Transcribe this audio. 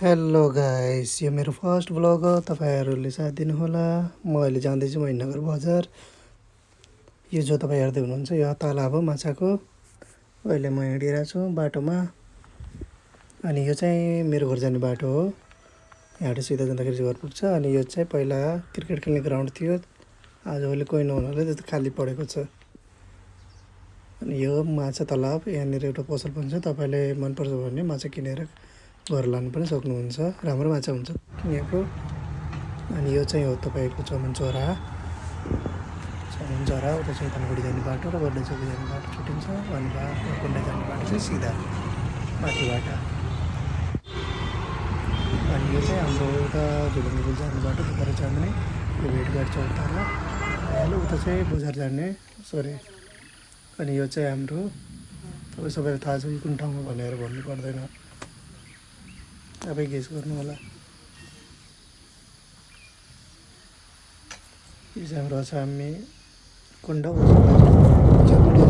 Hello guys, यो मेरो first vlog हो। तपाईँहरूले साथ दिनुहोला। म अहिले जाँदैछु महेन्द्रनगर बजार। यो जो तपाईँ हेर्दै हुनुहुन्छ यो तालाब हो माछाको। अहिले म हिँडिरहेको छु बाटोमा। अनि यो चाहिँ मेरो घर जाने बाटो हो। यहाँबाट सिधा जाँदाखेरि चाहिँ घर पुग्छ। अनि यो चाहिँ पहिला क्रिकेट खेल्ने ग्राउन्ड थियो। आजभोलि कोही नहुनाले त्यो खाली पडेको छ। अनि यो माछा तलाब, यहाँनिर एउटा पसल पनि छ। तपाईँले मनपर्छ भने माछा किनेर घर लानु पनि सक्नुहुन्छ। राम्रो माछा हुन्छ यहाँको। अनि यो चाहिँ हो तपाईँको चमन चौरा। उता चाहिँ धनगढी जाने बाटो र गड्डा चौकी जाने बाटो छुट्टिन्छ। अनि कुण्डा जाने बाटो चाहिँ सिधा माथिबाट। अनि यो चाहिँ हाम्रो उता झुलुङ्गे जाने बाटो बोकेर जाने यो भेटघाट छ उता र उता चाहिँ बजार जाने सरी। अनि यो चाहिँ हाम्रो तपाईँ सबैलाई थाहा छ यो कुन ठाउँमा भनेर भन्नु पर्दैन, तपाईँ गेस गर्नु होला। यो चाहिँ हाम्रो अछामी कुण्ड भिडियो